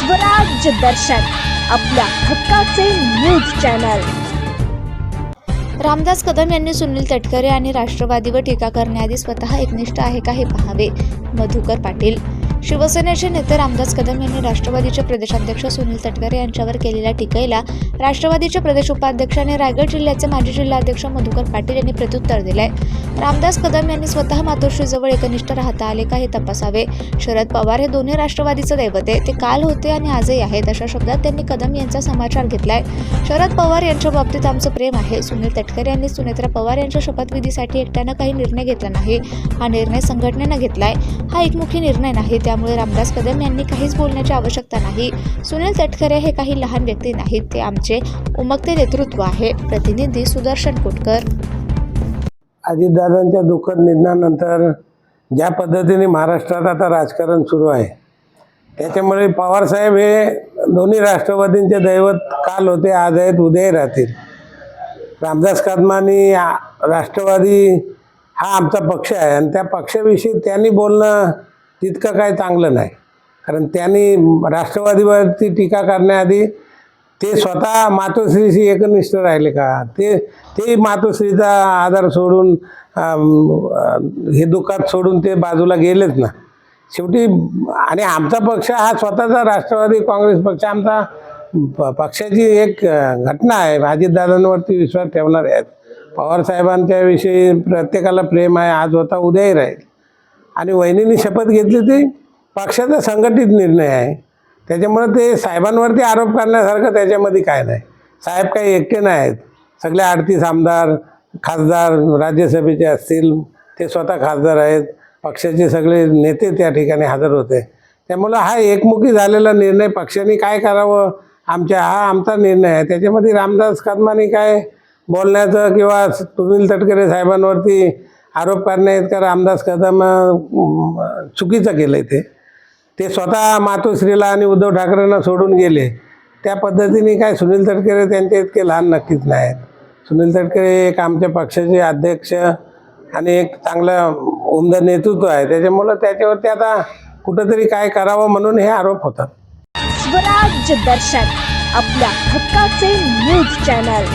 स्वराज्य दर्शन आपल्या हक्काचे न्यूज चॅनल। रामदास कदम यांनी सुनील तटकरे आणि राष्ट्रवादीवर टीका करण्याआधी स्वतः एकनिष्ठ आहे का हे पाहावे। मधुकर पाटील। शिवसेनेचे नेते रामदास कदम यांनी राष्ट्रवादीचे प्रदेशाध्यक्ष सुनील तटकरे यांच्यावर केलेल्या टीकेला राष्ट्रवादीचे प्रदेश उपाध्यक्ष आणि रायगड जिल्ह्याचे माजी जिल्हाध्यक्ष मधुकर पाटील यांनी प्रत्युत्तर दिले। रामदास कदम यांनी स्वतः मातोश्रीजवळ एकनिष्ठ राहता आले का हे तपासावे। शरद पवार हे दोन्ही राष्ट्रवादीचे दैवत आहे, ते काल होते आणि आजही आहेत, अशा शब्दात त्यांनी कदम यांचा समाचार घेतलाय। शरद पवार यांच्या बाबतीत आमचं प्रेम आहे। सुनील तटकरे यांनी सुनेत्रा पवार यांच्या शपथविधीसाठी एकट्यानं काही निर्णय घेतला नाही, हा निर्णय संघटनेनं घेतलाय। हा एकमुखी निर्णय नाही, त्यामुळे रामदास कदम यांनी काहीच बोलण्याची आवश्यकता नाही। सुनील तटकरे हे काही लहान व्यक्ती नाहीत, ते आमचे उमगते नेतृत्व आहे। प्रतिनिधी सुदर्शन कोटकर। अजितदादांच्या दुःखद निधनानंतर ज्या पद्धतीने महाराष्ट्रात आता राजकारण सुरू आहे, त्याच्यामुळे पवारसाहेब हे दोन्ही राष्ट्रवादींचे दैवत काल होते, आज आहेत, उद्याही राहतील। रामदास कदमांनी राष्ट्रवादी हा आमचा पक्ष आहे आणि त्या पक्षाविषयी त्यांनी बोलणं तितकं काही चांगलं नाही, कारण त्यांनी राष्ट्रवादीवरती टीका करण्याआधी ते स्वतः मातोश्रीशी एकनिष्ठ राहिले का? ते मातोश्रीचा आधार सोडून हे दुःखात सोडून ते बाजूला गेलेच ना शेवटी। आणि आमचा पक्ष हा स्वतःचा राष्ट्रवादी काँग्रेस पक्ष आमचा पक्षाची एक घटना आहे। अजितदादांवरती विश्वास ठेवणार आहेत। पवारसाहेबांच्या विषयी प्रत्येकाला प्रेम आहे, आज होता उद्याही राहील। आणि वहिनींनी शपथ घेतली ती पक्षाचा संघटित निर्णय आहे, त्याच्यामुळे ते साहेबांवरती आरोप करण्यासारखं त्याच्यामध्ये काय नाही। साहेब काही एकटे नाही आहेत, सगळे 38 आमदार खासदार राज्यसभेचे असतील, ते स्वतः खासदार आहेत, पक्षाचे सगळे नेते त्या ठिकाणी हजर होते। त्यामुळं हा एकमुखी झालेला निर्णय पक्षाने काय करावं हा आमचा निर्णय आहे। त्याच्यामध्ये रामदास कदमांनी काय बोलण्याचं किंवा सुनील तटकरे साहेबांवरती आरोप करण्याइतका रामदास कदम चुकीचं केलं आहे। ते स्वतः मातोश्रीला आणि उद्धव ठाकरेंना सोडून गेले, त्या पद्धतीने काय सुनील तटकरे त्यांच्या इतके लहान नक्कीच नाहीत। सुनील तटकरे एक आमच्या पक्षाचे अध्यक्ष आणि एक चांगलं उमदं नेतृत्व आहे, त्याच्यामुळं त्याच्यावरती आता कुठंतरी काय करावं म्हणून हे आरोप होतात। स्वराज्य दर्शन आपल्या हक्काचे न्यूज चॅनल।